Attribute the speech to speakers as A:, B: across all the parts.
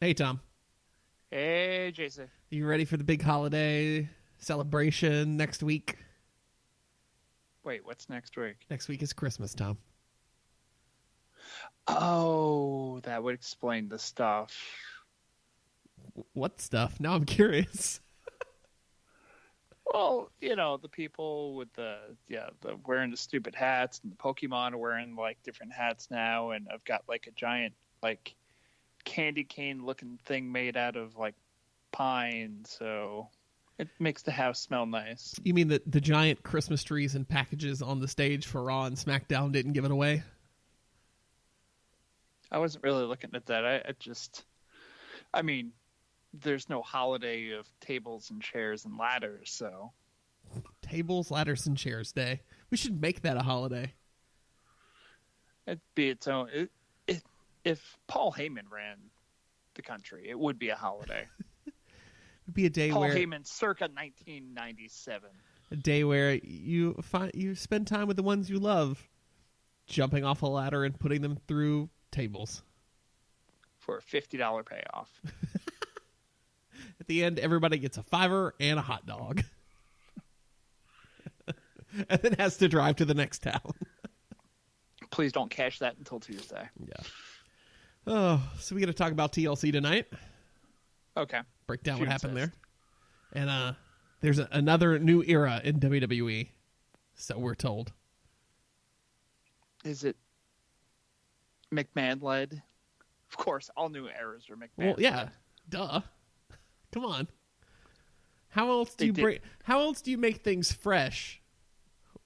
A: Hey, Tom.
B: Hey, Jason.
A: You ready for the big holiday celebration next week?
B: Wait, what's next week?
A: Next week is Christmas, Tom.
B: Oh, that would explain the stuff.
A: What stuff? Now I'm curious.
B: Well, the people with the wearing the stupid hats, and the Pokemon are wearing like different hats now, and I've got like a giant like candy cane looking thing made out of like pine, so it makes the house smell nice.
A: You mean that the giant Christmas trees and packages on the stage for Raw and SmackDown didn't give it away?
B: I wasn't really looking at that. I mean, there's no holiday of tables and chairs and ladders, so.
A: Tables, ladders, and chairs day. We should make that a holiday.
B: It'd be its own. If Paul Heyman ran the country, it would be a holiday.
A: It'd be a day
B: Paul
A: where
B: Heyman, circa 1997.
A: A day where you spend time with the ones you love, jumping off a ladder and putting them through tables.
B: For a $50 payoff.
A: At the end, everybody gets a $5 and a hot dog. And then has to drive to the next town.
B: Please don't cash that until Tuesday.
A: Yeah. Oh, so we got to talk about TLC tonight.
B: Okay.
A: Break down what happened there. And there's another new era in WWE, so we're told.
B: Is it McMahon-led? Of course, all new eras are McMahon.
A: Well, yeah. Duh. Come on. How else do you make things fresh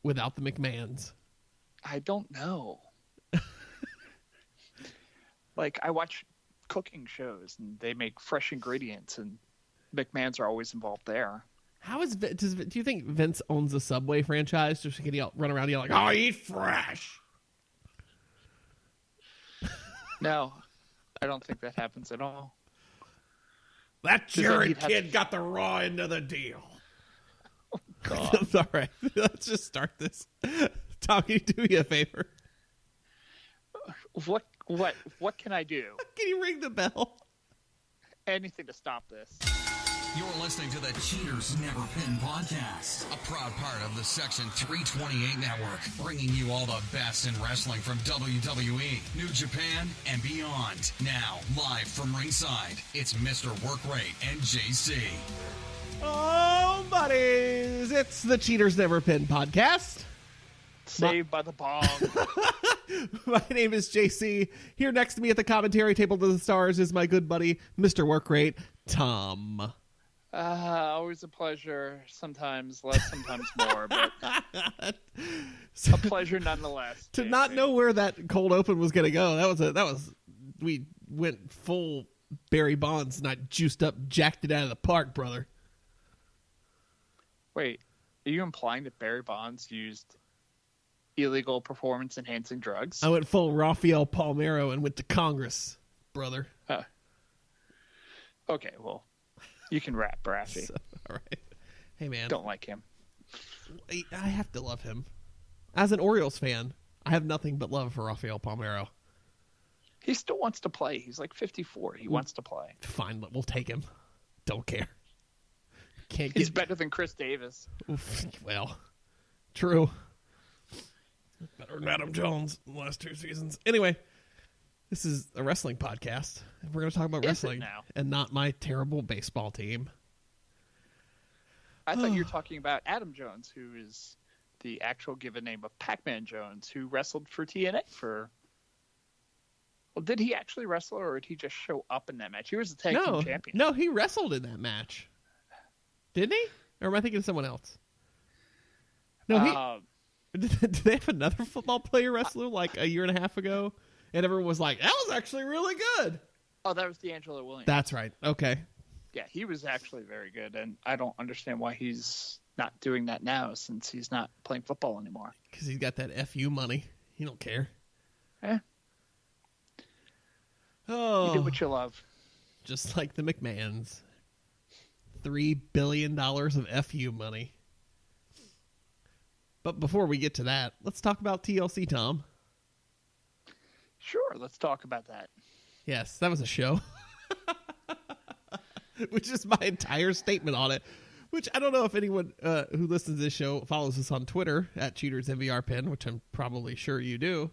A: without the McMahons?
B: I don't know. Like, I watch cooking shows, and they make fresh ingredients, and McMahons are always involved there.
A: Do you think Vince owns a Subway franchise just so he can run around yelling, "Oh, eat fresh"?
B: No, I don't think that happens at all.
A: That Jared kid got the raw end of the deal.
B: Oh, God.
A: All right, let's just start this. Tom, can you do me a favor?
B: What can I do?
A: Can you ring the bell?
B: Anything to stop this.
C: You're listening to the Cheaters Never Pin podcast, a proud part of the Section 328 network, bringing you all the best in wrestling from WWE, New Japan, and beyond. Now, live from ringside, it's Mr. Workrate and JC.
A: Oh, buddies, it's the Cheaters Never Pin podcast.
B: Saved by the bong.
A: My name is JC. Here next to me at the commentary table to the stars is my good buddy, Mr. Workrate, Tom.
B: Always a pleasure. Sometimes less, sometimes more, but a pleasure nonetheless.
A: To not know where that cold open was going to go, we went full Barry Bonds and I jacked it out of the park, brother.
B: Wait, are you implying that Barry Bonds used illegal performance-enhancing drugs?
A: I went full Rafael Palmeiro and went to Congress, brother.
B: Okay, well, you can rap, Raffy.
A: All right. Hey, man.
B: Don't like him.
A: I have to love him. As an Orioles fan, I have nothing but love for Rafael Palmeiro.
B: He still wants to play. He's like 54. He wants to play.
A: Fine, we'll take him. Don't care.
B: He's better than Chris Davis.
A: Well, true. Better than Adam Jones in the last 2 seasons. Anyway, this is a wrestling podcast. And we're going to talk about wrestling
B: now?
A: And not my terrible baseball team.
B: I thought you were talking about Adam Jones, who is the actual given name of Pac-Man Jones, who wrestled for TNA for... Well, did he actually wrestle, or did he just show up in that match? He was the tag team champion.
A: No, he wrestled in that match. Didn't he? Or am I thinking of someone else? No, he... Did they have another football player wrestler like a year and a half ago? And everyone was like, that was actually really good.
B: Oh, that was D'Angelo Williams.
A: That's right. Okay.
B: Yeah, he was actually very good, and I don't understand why he's not doing that now since he's not playing football anymore.
A: Because he's got that FU money. He don't care. Oh,
B: you do what you love.
A: Just like the McMahons. $3 billion of FU money. But before we get to that, let's talk about TLC, Tom.
B: Sure, let's talk about that.
A: Yes, that was a show. which is my entire statement on it. Which I don't know if anyone who listens to this show follows us on Twitter at CheatersMVRPin, which I'm probably sure you do.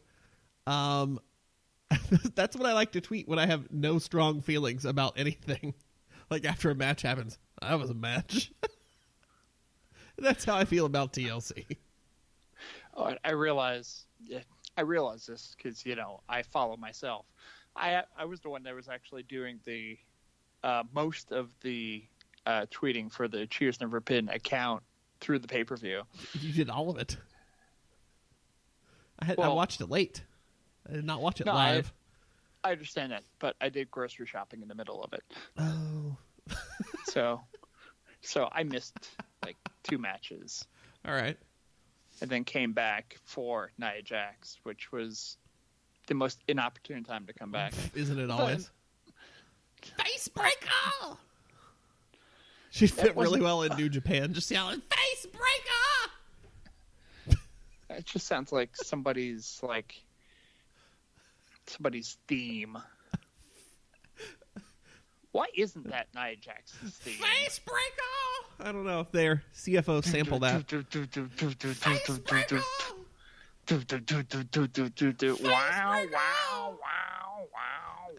A: That's what I like to tweet when I have no strong feelings about anything. Like after a match happens, that was a match. That's how I feel about TLC.
B: Oh, I realize this because I follow myself. I was the one that was actually doing the most of the tweeting for the Cheers Never Pin account through the pay-per-view.
A: You did all of it. I watched it late. I did not watch it live.
B: I understand that, but I did grocery shopping in the middle of it.
A: Oh.
B: So I missed like 2 matches.
A: All right.
B: And then came back for Nia Jax, which was the most inopportune time to come back.
A: Isn't it always? Face breaker! She fit really well in New Japan, just yelling, face breaker!
B: It just sounds like somebody's theme. Why isn't that Nia Jax's theme?
A: Face breaker! I don't know if their CFO sampled that. Face breaker!
B: Wow, wow, wow, wow.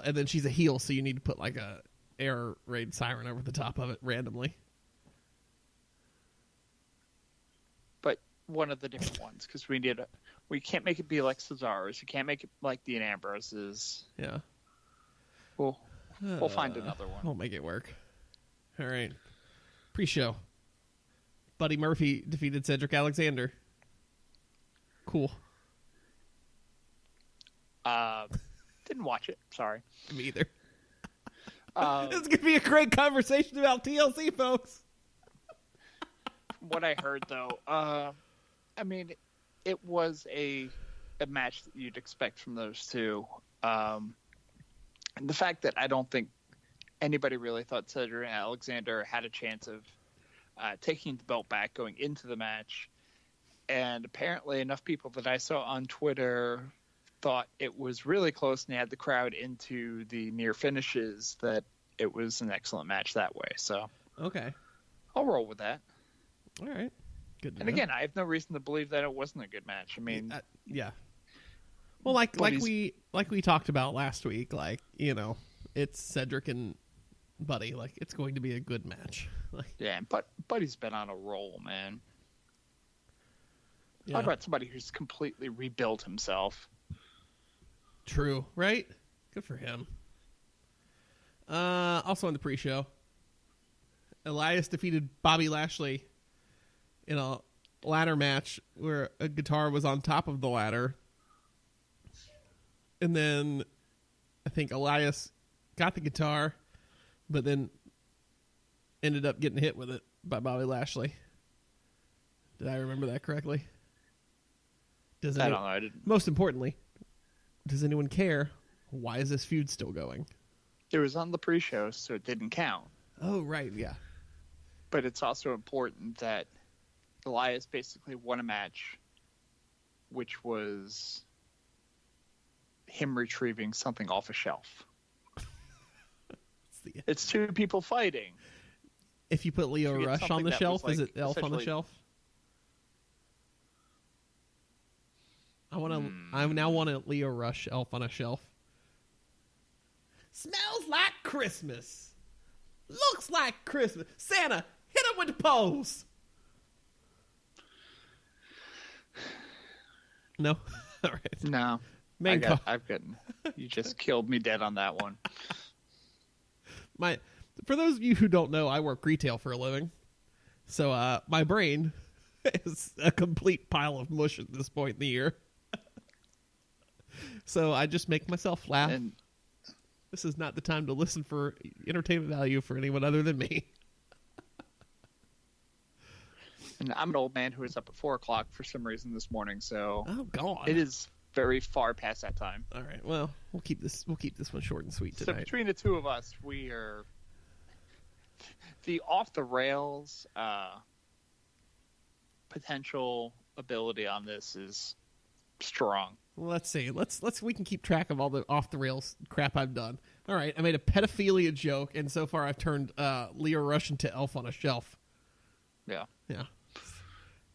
A: And then she's a heel, so you need to put like a air raid siren over the top of it randomly.
B: But one of the different ones, because we can't make it be like Cesaro's. You can't make it like Dean Ambrose's.
A: Yeah.
B: We'll find another one.
A: We'll make it work. All right. Pre-show. Buddy Murphy defeated Cedric Alexander. Cool.
B: Didn't watch it. Sorry.
A: Me either. This is going to be a great conversation about TLC, folks.
B: What I heard, though, I mean, it was a match that you'd expect from those two. And the fact that I don't think anybody really thought Cedric Alexander had a chance of taking the belt back going into the match. And apparently enough people that I saw on Twitter thought it was really close and they had the crowd into the near finishes that it was an excellent match that way. So
A: okay,
B: I'll roll with that.
A: All right, good to
B: and
A: know.
B: Again, I have no reason to believe that it wasn't a good match. I mean,
A: yeah. Well, like we talked about last week, it's Cedric and Buddy. Like, it's going to be a good match.
B: Yeah, but Buddy's been on a roll, man.
A: Yeah.
B: Talk about somebody who's completely rebuilt himself.
A: True, right? Good for him. Also on the pre-show, Elias defeated Bobby Lashley in a ladder match where a guitar was on top of the ladder. And then I think Elias got the guitar, but then ended up getting hit with it by Bobby Lashley. Did I remember that correctly?
B: I don't know. I didn't.
A: Most importantly, does anyone care? Why is this feud still going?
B: It was on the pre-show, so it didn't count.
A: Oh, right, yeah.
B: But it's also important that Elias basically won a match, which was him retrieving something off a shelf. It's two people fighting.
A: If you put Leo Rush on the shelf, is it Elf on the shelf? I now want a Leo Rush Elf on a shelf. Smells like Christmas. Looks like Christmas. Santa, hit him with the poles. No? All right.
B: No. You just killed me dead on that one.
A: For those of you who don't know, I work retail for a living. So my brain is a complete pile of mush at this point in the year. So I just make myself laugh. And this is not the time to listen for entertainment value for anyone other than me.
B: And I'm an old man who was up at 4:00 for some reason this morning, so
A: oh god,
B: it is very far past that time.
A: All right, well, we'll keep this one short and sweet tonight.
B: So between the two of us, we are the off the rails potential ability on this is strong.
A: Well, let's see. We can keep track of all the off the rails crap I've done. All right, I made a pedophilia joke, and so far I've turned Leo Rush into Elf on a Shelf.
B: Yeah.
A: Yeah.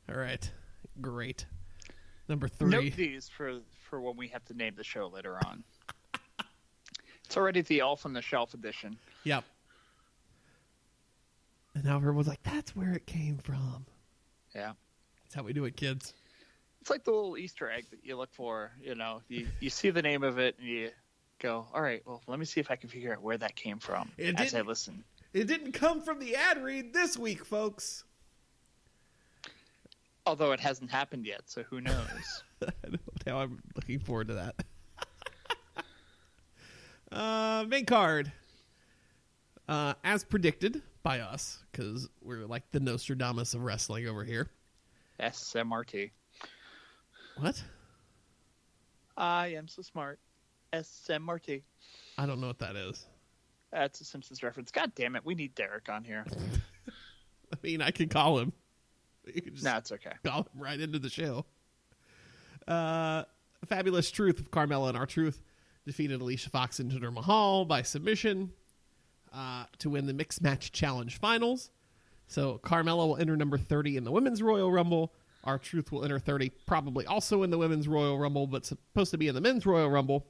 A: All right. Great. Number 3.
B: Note these for when we have to name the show later on. It's already the Elf on the Shelf edition.
A: Yep. And now everyone's like, that's where it came from.
B: Yeah.
A: That's how we do it, kids.
B: It's like the little Easter egg that you look for. You see the name of it and you go, all right, well, let me see if I can figure out where that came from as I listen.
A: It didn't come from the ad read this week, folks.
B: Although it hasn't happened yet, so who knows?
A: I know how I'm looking forward to that. Main card. As predicted by us, because we're like the Nostradamus of wrestling over here.
B: SMRT.
A: What?
B: I am so smart. SMRT.
A: I don't know what that is.
B: That's a Simpsons reference. God damn it, we need Derek on here.
A: I mean, I can call him. You can just
B: it's okay.
A: call him right into the show. Fabulous Truth of Carmella and R-Truth defeated Alicia Fox and Jinder Mahal by submission to win the Mixed Match Challenge Finals. So Carmella will enter number 30 in the Women's Royal Rumble. R-Truth will enter 30 probably also in the Women's Royal Rumble, but supposed to be in the Men's Royal Rumble.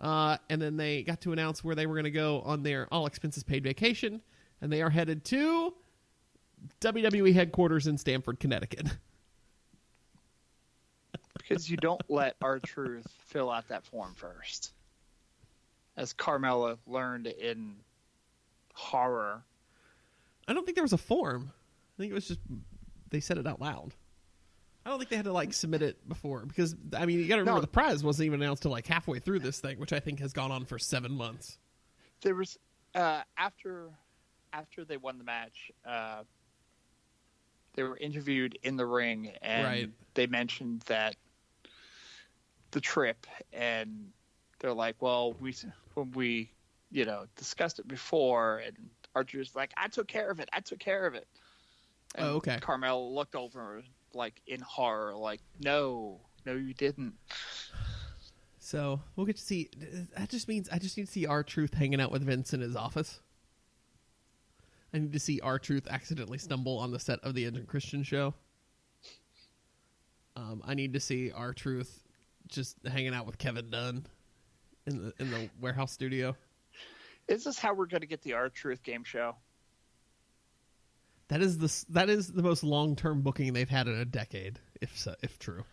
A: And then they got to announce where they were going to go on their all-expenses-paid vacation, and they are headed to WWE headquarters in Stamford, Connecticut.
B: Because you don't let R-Truth fill out that form first. As Carmella learned in horror.
A: I don't think there was a form. I think it was just they said it out loud. I don't think they had to submit it before because I mean you got to remember the prize wasn't even announced till halfway through this thing, which I think has gone on for 7 months.
B: There was after they won the match, they were interviewed in the ring and they mentioned that the trip and they're like, well, when we discussed it before and Archer's like, I took care of it. And
A: okay.
B: Carmella looked over in horror, no, you didn't.
A: So we'll get to see. That just means I just need to see R-Truth hanging out with Vince in his office. I need to see R-Truth accidentally stumble on the set of the Edge and Christian show. I need to see R-Truth just hanging out with Kevin Dunn in the warehouse studio.
B: Is this how we're going to get the R-Truth game show?
A: That is the most long-term booking they've had in a decade, if true.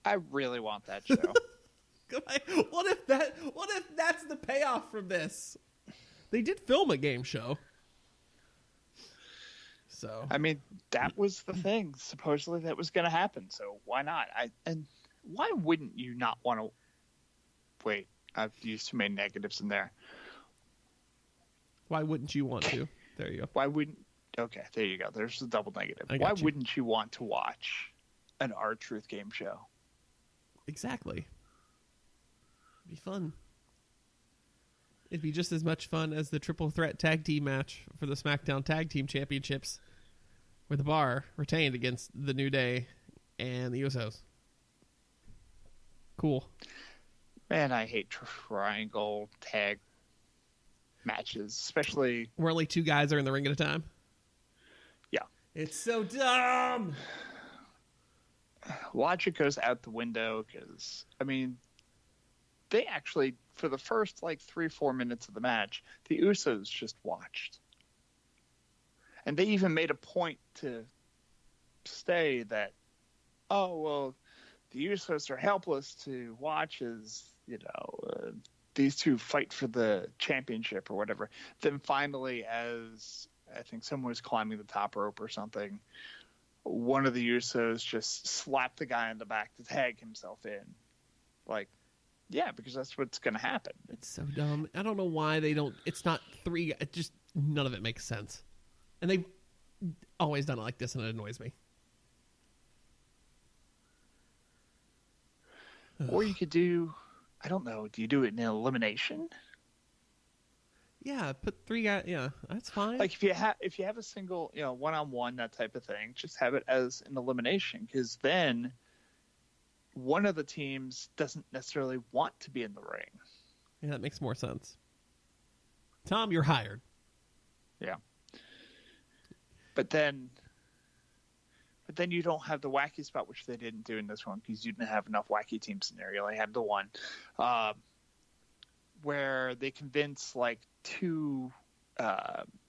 B: I really want that show.
A: What if that's the payoff from this? They did film a game show. So
B: I mean, that was the thing. Supposedly that was going to happen. So why not? And why wouldn't you not want to? Wait, I've used too many negatives in there.
A: Why wouldn't you want to? There you go.
B: Why wouldn't? Okay, there you go. There's the double negative. Why wouldn't you want to watch an R-Truth game show?
A: Exactly. It'd be fun. It'd be just as much fun as the triple threat tag team match for the SmackDown Tag Team Championships, where the Bar retained against the New Day and the Usos. Cool.
B: Man, I hate triangle tag matches, especially
A: where only 2 guys are in the ring at a time.
B: Yeah.
A: It's so dumb.
B: Logic goes out the window because, I mean, they actually, for the first 3-4 minutes of the match, the Usos just watched. And they even made a point to say that, oh, well, the Usos are helpless to watch as, these two fight for the championship or whatever. Then finally, as I think someone was climbing the top rope or something, one of the Usos just slapped the guy in the back to tag himself in. Yeah, because that's what's going to happen.
A: It's so dumb. I don't know why they don't. It's not 3. It just none of it makes sense. And they've always done it like this, and it annoys me.
B: Or you could do, I don't know, do you do it in an elimination?
A: Yeah, put 3 guys. Yeah, that's fine.
B: If you have a single, one-on-one, that type of thing, just have it as an elimination, because then one of the teams doesn't necessarily want to be in the ring.
A: Yeah, that makes more sense. Tom, you're hired.
B: Yeah. But then you don't have the wacky spot, which they didn't do in this one because you didn't have enough wacky teams in there. You only had the one where they convince like two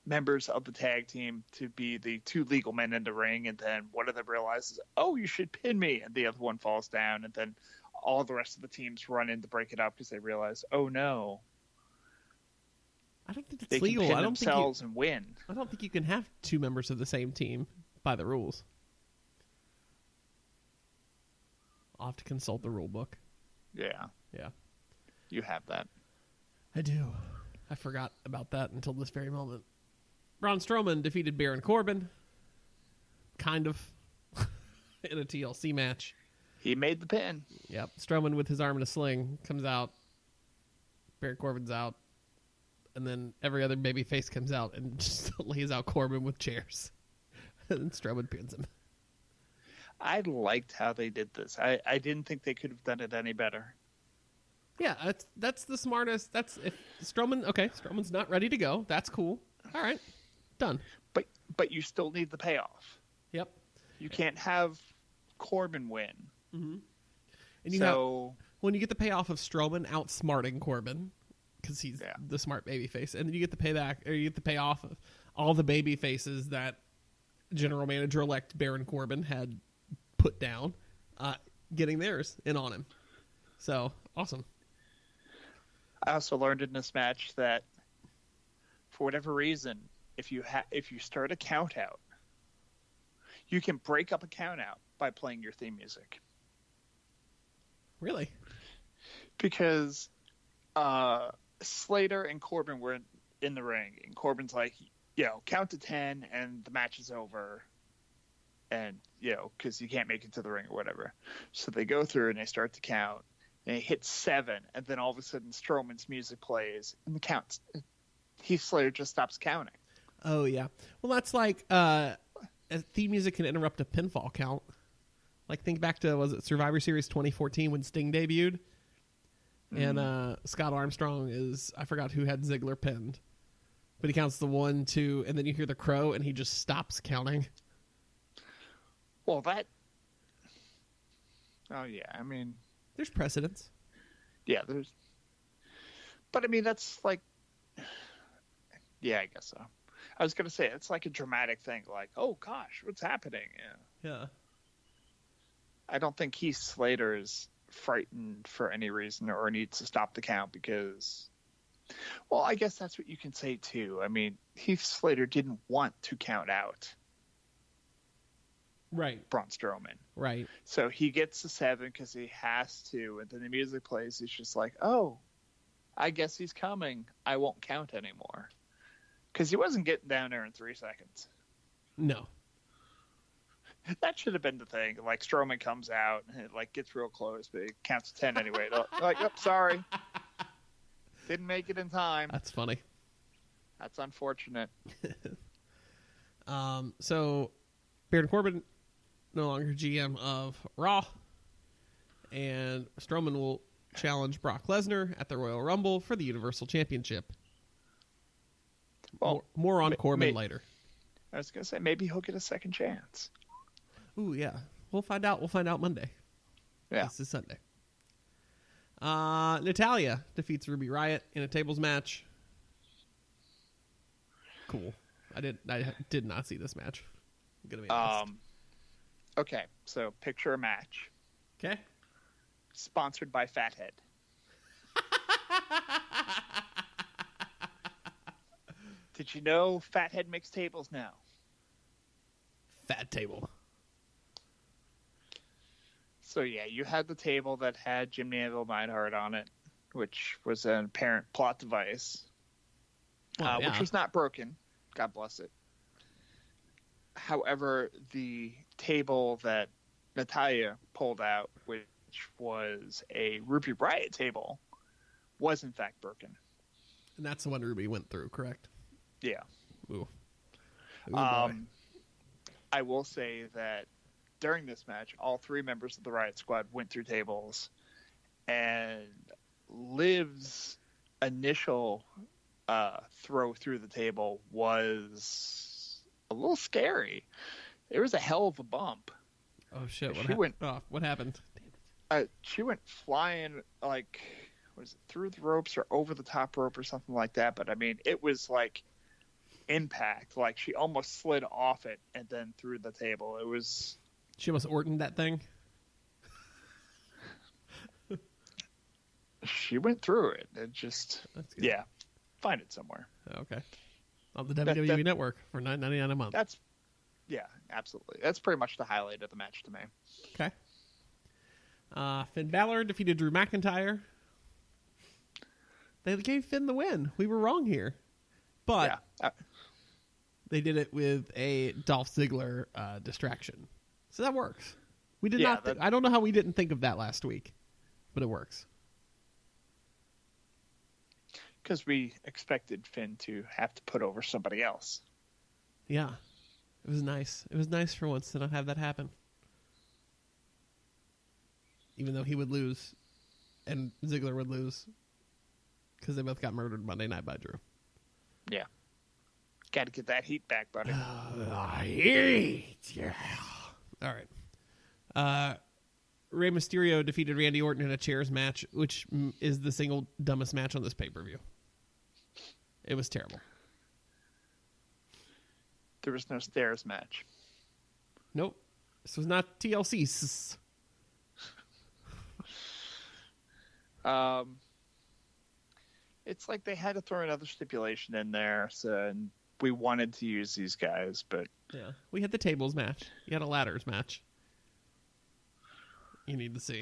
B: members of the tag team to be the two legal men in the ring, and then one of them realizes, oh, you should pin me, and the other one falls down, and then all the rest of the teams run in to break it up because they realize, oh no,
A: I don't think it's
B: they
A: legal.
B: can pin
A: I don't
B: themselves
A: think
B: and win.
A: I don't think you can have two members of the same team by the rules. I'll have to consult the rule book.
B: Yeah,
A: Yeah,
B: you have that.
A: I do. I forgot about that until this very moment. Braun Strowman defeated Baron Corbin. Kind of. In a TLC match.
B: He made the pin.
A: Yep. Strowman with his arm in a sling comes out. Baron Corbin's out. And then every other babyface comes out and just lays out Corbin with chairs. And then Strowman pins him.
B: I liked how they did this. I didn't think they could have done it any better.
A: Yeah, that's the smartest. That's if Strowman's not ready to go. That's cool. All right. Done.
B: But you still need the payoff.
A: Yep.
B: You can't have Corbin win.
A: Mm-hmm. And when you get the payoff of Strowman outsmarting Corbin, because he's the smart babyface, and then you get the payoff of all the baby faces that General Manager-elect Baron Corbin had put down, getting theirs in on him. So awesome.
B: I also learned in this match that for whatever reason, if you start a count out, you can break up a count out by playing your theme music.
A: Really?
B: Because Slater and Corbin were in the ring, and Corbin's like, count to 10 and the match is over. And, because you can't make it to the ring or whatever. So they go through and they start to count. And it hits 7, and then all of a sudden Strowman's music plays, and the count. Heath Slater just stops counting.
A: Oh, yeah. Well, that's like theme music can interrupt a pinfall count. Like, think back to, was it Survivor Series 2014 when Sting debuted? Mm-hmm. And Scott Armstrong I forgot who had Ziggler pinned. But he counts the 1, 2, and then you hear the crow, and he just stops counting.
B: Well, oh, yeah, I mean...
A: There's precedence.
B: Yeah, there's... But, I mean, that's like... Yeah, I guess so. I was going to say, it's like a dramatic thing. Like, oh, gosh, what's happening?
A: Yeah.
B: I don't think Heath Slater is frightened for any reason or needs to stop the count because... Well, I guess that's what you can say, too. I mean, Heath Slater didn't want to count out.
A: Right.
B: Braun Strowman.
A: Right.
B: So he gets to 7 because he has to, and then the music plays. He's just like, oh, I guess he's coming. I won't count anymore. Because he wasn't getting down there in 3 seconds.
A: No.
B: That should have been the thing. Like, Strowman comes out and it, like, gets real close, but it counts to 10 anyway. Like, oh, sorry. Didn't make it in time.
A: That's funny.
B: That's unfortunate.
A: So, Baron Corbin, no longer GM of Raw, and Strowman will challenge Brock Lesnar at the Royal Rumble for the Universal Championship.
B: Well,
A: more on Corbin later.
B: I was going to say, maybe he'll get a second chance.
A: Ooh, yeah. We'll find out. We'll find out Monday.
B: Yeah.
A: This is Sunday. Natalya defeats Ruby Riott in a tables match. Cool. I did not see this match. I'm gonna be honest.
B: Okay, so picture a match.
A: Okay.
B: Sponsored by Fathead. Did you know Fathead makes tables now?
A: Fat table.
B: So yeah, you had the table that had Jim Neidhart Neidhart on it, which was an apparent plot device, which was not broken. God bless it. However, the table that Natalya pulled out, which was a Ruby Riott table, was in fact broken.
A: And that's the one Ruby went through, correct?
B: Yeah.
A: Ooh.
B: I will say that during this match, all 3 members of the Riot Squad went through tables, and Liv's initial throw through the table was a little scary. There was a hell of a bump.
A: Oh shit! What happened?
B: She went flying, like, was it through the ropes or over the top rope or something like that? But I mean, it was like impact. Like, she almost slid off it and then through the table. It was.
A: She almost Ortoned that thing.
B: She went through it. It just, yeah, find it somewhere.
A: Okay, on the WWE Network for $9.99 a month.
B: Yeah, absolutely. That's pretty much the highlight of the match to me.
A: Okay. Finn Balor defeated Drew McIntyre. They gave Finn the win. We were wrong here, but they did it with a Dolph Ziggler distraction, so that works. We did not. I don't know how we didn't think of that last week, but it works.
B: Because we expected Finn to have to put over somebody else.
A: Yeah. It was nice. It was nice for once to not have that happen. Even though he would lose and Ziggler would lose because they both got murdered Monday night by Drew.
B: Yeah. Got to get that heat back, buddy.
A: Heat, yeah. All right. Rey Mysterio defeated Randy Orton in a chairs match, which is the single dumbest match on this pay-per-view. It was terrible.
B: There was no stairs match.
A: Nope. This was not TLC.
B: It's like they had to throw another stipulation in there, and we wanted to use these guys, but...
A: Yeah. We had the tables match. You had a ladders match. You need to see.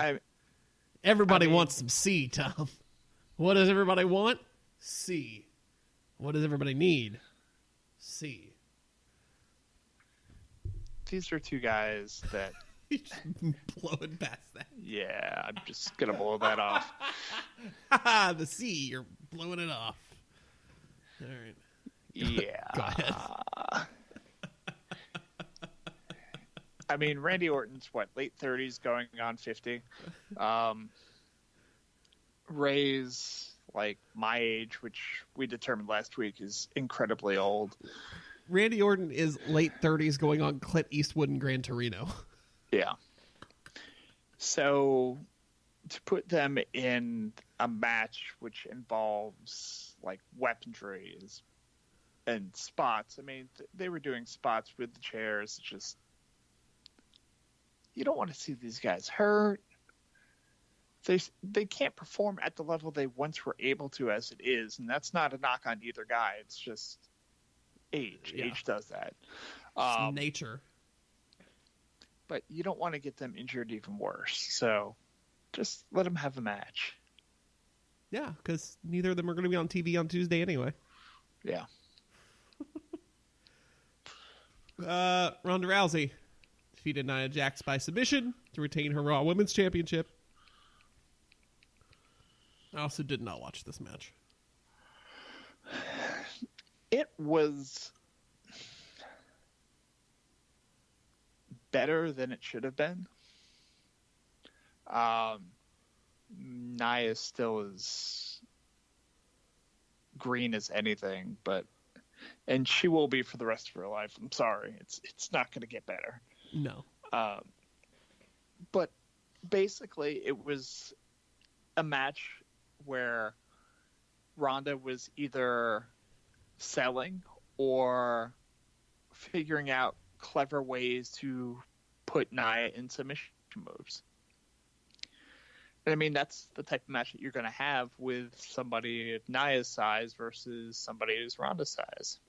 A: Everybody wants some C, Tom. What does everybody want? C. What does everybody need? C.
B: These are 2 guys that...
A: You're just blowing past that.
B: Yeah, I'm just going to blow that off.
A: The C, you're blowing it off. All right.
B: Yeah.
A: Go ahead.
B: I mean, Randy Orton's, late 30s going on 50. Ray's, my age, which we determined last week is incredibly old.
A: Randy Orton is late 30s going on Clint Eastwood and Gran Torino.
B: Yeah. So to put them in a match which involves weaponry and spots, I mean, they were doing spots with the chairs. Just, you don't want to see these guys hurt. They can't perform at the level they once were able to as it is, and that's not a knock on either guy. It's just age. Yeah. Age does that.
A: It's nature.
B: But you don't want to get them injured even worse. So just let them have a match.
A: Yeah, because neither of them are going to be on TV on Tuesday anyway.
B: Yeah.
A: Ronda Rousey defeated Nia Jax by submission to retain her Raw Women's Championship. I also did not watch this match.
B: It was better than it should have been. Nia still is green as anything, and she will be for the rest of her life. I'm sorry. It's not going to get better.
A: No.
B: But basically it was a match where Ronda was either selling or figuring out clever ways to put Nia in submission moves. And I mean, that's the type of match that you're going to have with somebody of Nia's size versus somebody who's Ronda's size.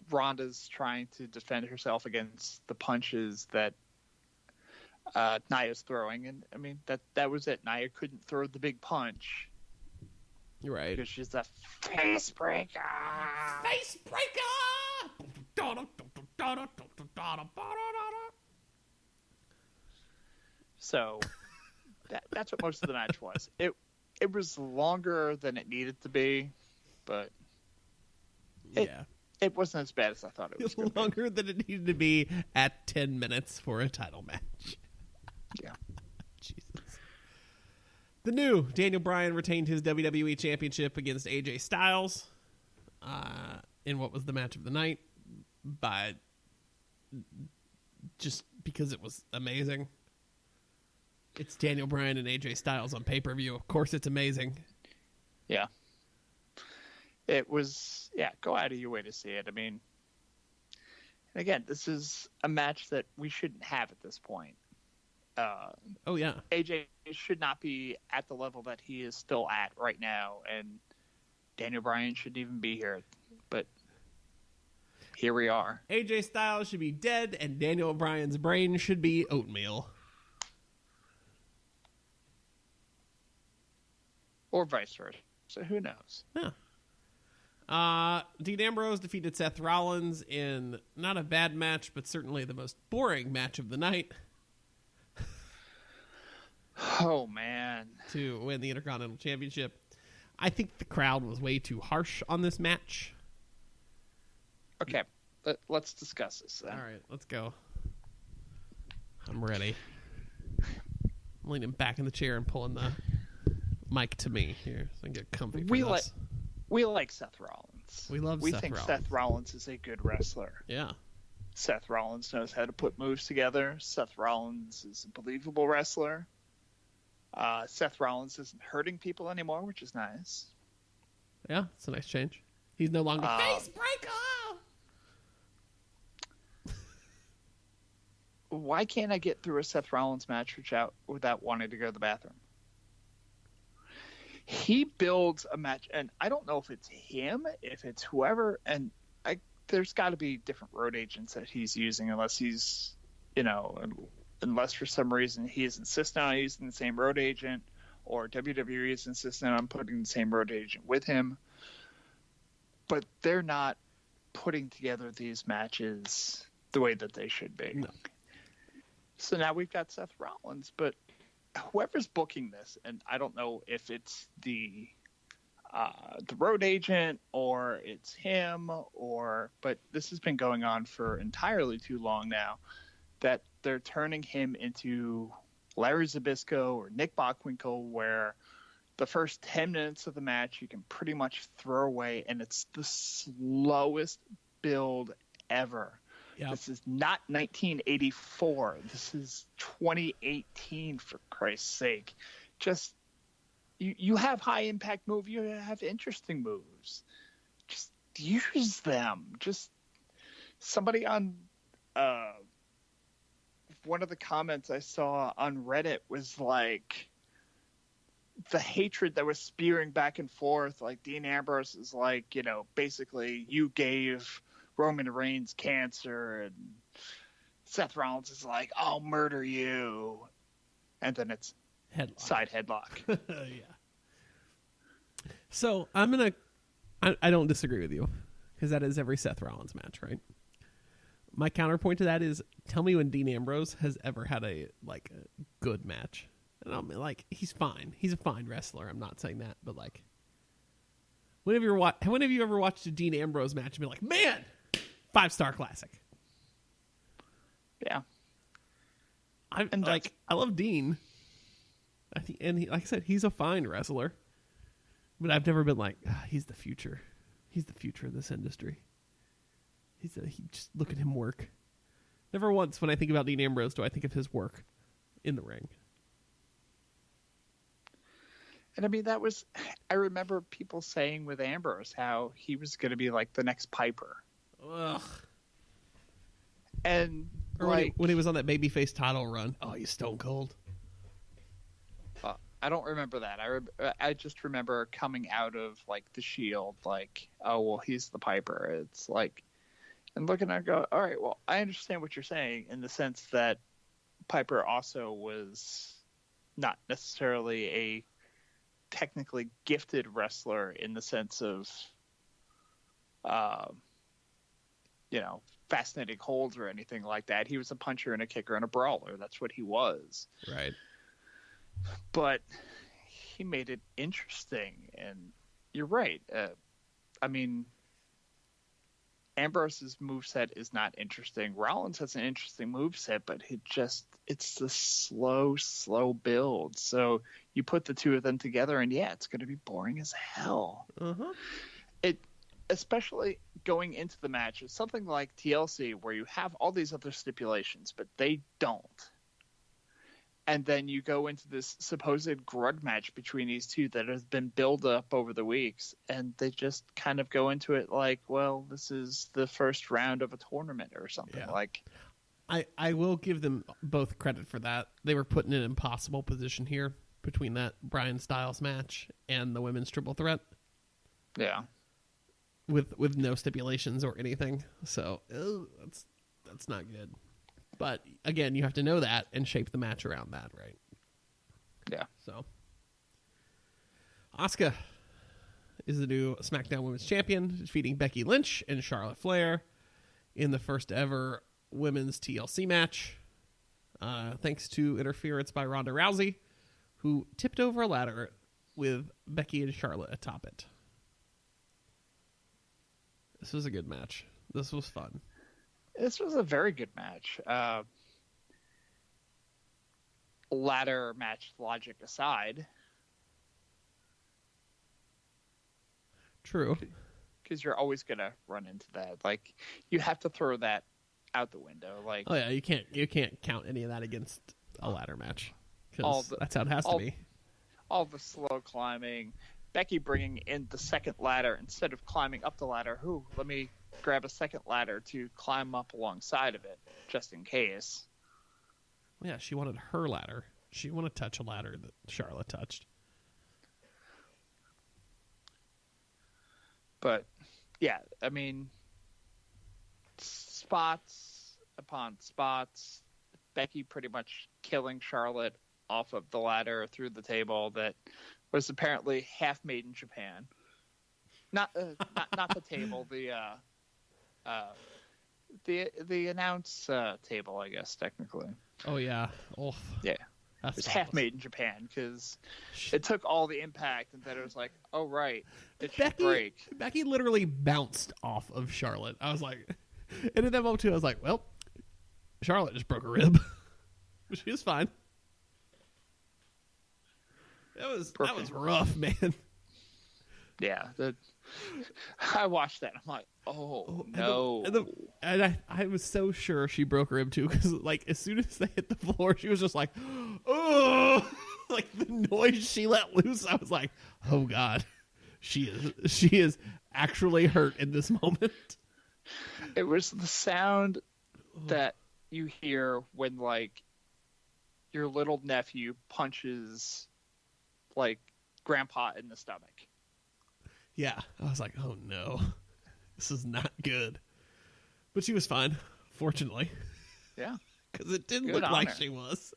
B: Ronda's trying to defend herself against the punches that Nia's throwing, and I mean that was it. Nia couldn't throw the big punch.
A: You're right.
B: Because she's a face breaker.
A: Face breaker.
B: So that's what most of the match was. It was longer than it needed to be, but It wasn't as bad as I thought it was going to be.
A: Longer than it needed to be at 10 minutes for a title match.
B: Yeah.
A: Jesus. The new Daniel Bryan retained his WWE Championship against AJ Styles in what was the match of the night, but just because it was amazing. It's Daniel Bryan and AJ Styles on pay-per-view. Of course it's amazing.
B: Yeah. It was, go out of your way to see it. I mean, and again, this is a match that we shouldn't have at this point.
A: Oh, yeah.
B: AJ should not be at the level that he is still at right now, and Daniel Bryan shouldn't even be here. But here we are.
A: AJ Styles should be dead, and Daniel Bryan's brain should be oatmeal.
B: Or vice versa. So who knows?
A: Yeah. Dean Ambrose defeated Seth Rollins in not a bad match, but certainly the most boring match of the night.
B: Oh, man.
A: To win the Intercontinental Championship. I think the crowd was way too harsh on this match.
B: Okay, let's discuss this then.
A: All right, let's go. I'm ready. I'm leaning back in the chair and pulling the mic to me here so I can get comfy for this.
B: We like Seth Rollins.
A: We love Seth Rollins. We think
B: Seth Rollins is a good wrestler.
A: Yeah.
B: Seth Rollins knows how to put moves together. Seth Rollins is a believable wrestler. Seth Rollins isn't hurting people anymore, which is nice.
A: Yeah, it's a nice change. He's no longer face breaker.
B: Why can't I get through a Seth Rollins match without wanting to go to the bathroom? He builds a match, and I don't know if it's him, if it's whoever, and there's got to be different road agents that he's using, unless he's, unless for some reason he is insisting on using the same road agent, or WWE is insisting on putting the same road agent with him. But they're not putting together these matches the way that they should be.
A: No.
B: So now we've got Seth Rollins, but whoever's booking this, and I don't know if it's the road agent or it's him, but this has been going on for entirely too long now, that they're turning him into Larry Zbyszko or Nick Bockwinkel, where the first 10 minutes of the match you can pretty much throw away, and it's the slowest build ever. Yep. This is not 1984. This is 2018, for Christ's sake. Just, you have high-impact moves. You have interesting moves. Just use them. Just somebody on one of the comments I saw on Reddit was like, the hatred that was spewing back and forth. Like, Dean Ambrose is like, basically, you gave Roman Reigns cancer, and Seth Rollins is like, I'll murder you, and then it's side headlock.
A: Yeah. So I don't disagree with you, because that is every Seth Rollins match, right? My counterpoint to that is, tell me when Dean Ambrose has ever had a good match. And I'm like, he's fine. He's a fine wrestler. I'm not saying that, but when have you ever watched a Dean Ambrose match and been like, man, 5-star classic?
B: Yeah.
A: I love Dean. And like I said, he's a fine wrestler. But I've never been like, he's the future. He's the future of this industry. Just look at him work. Never once when I think about Dean Ambrose do I think of his work in the ring.
B: And I mean, I remember people saying with Ambrose how he was going to be like the next Piper.
A: Ugh.
B: And
A: or when he was on that babyface title run. Oh, he's stone cold.
B: I don't remember that. I just remember coming out of the Shield, oh, well, he's the Piper. It's and looking at it, go, all right, well, I understand what you're saying in the sense that Piper also was not necessarily a technically gifted wrestler in the sense of, fascinating holds or anything like that. He was a puncher and a kicker and a brawler. That's what he was.
A: Right.
B: But he made it interesting, and you're right. I mean, Ambrose's moveset is not interesting. Rollins has an interesting moveset, but it's the slow build. So you put the two of them together, and yeah, it's going to be boring as hell.
A: Uh-huh.
B: Especially going into the match, it's something like TLC where you have all these other stipulations, but they don't. And then you go into this supposed grudge match between these two that has been built up over the weeks, and they just kind of go into it like, well, this is the first round of a tournament or something.
A: Yeah.
B: Like,
A: I will give them both credit for that. They were put in an impossible position here between that Bryan Styles match and the women's triple threat.
B: Yeah.
A: With no stipulations or anything. So that's not good. But again, you have to know that and shape the match around that, right?
B: Yeah.
A: So Asuka is the new SmackDown Women's Champion, defeating Becky Lynch and Charlotte Flair in the first ever women's TLC match, thanks to interference by Ronda Rousey, who tipped over a ladder with Becky and Charlotte atop it. This was a good match. This was fun.
B: This was a very good match. Ladder match logic aside.
A: True.
B: Because you're always going to run into that. Like, you have to throw that out the window. Like,
A: oh yeah, you can't count any of that against a ladder match. Because that's how it has to be.
B: All the slow climbing. Becky bringing in the second ladder instead of climbing up the ladder. Let me grab a second ladder to climb up alongside of it, just in case.
A: Yeah, she wanted her ladder. She didn't want to touch a ladder that Charlotte touched.
B: But, yeah, I mean, spots upon spots. Becky pretty much killing Charlotte off of the ladder through the table that was apparently half made in Japan. Not the table, the announce table, I guess, technically.
A: Oh yeah. Oh
B: yeah. It was half made in Japan because it took all the impact, and then it was like, oh right, it should break.
A: Becky literally bounced off of Charlotte. I was like, and in that moment too, I was like, well, Charlotte just broke a rib. She was fine. That was rough, man.
B: Yeah, I watched that. I'm like, oh no.
A: And I was so sure she broke her rib too, because like as soon as they hit the floor, she was just like, oh, like the noise she let loose. I was like, oh god, she is actually hurt in this moment.
B: It was the sound that you hear when like your little nephew punches like grandpa in the stomach.
A: Yeah, I was like, oh no, this is not good. But she was fine, fortunately.
B: Yeah.
A: Because it didn't look like she was.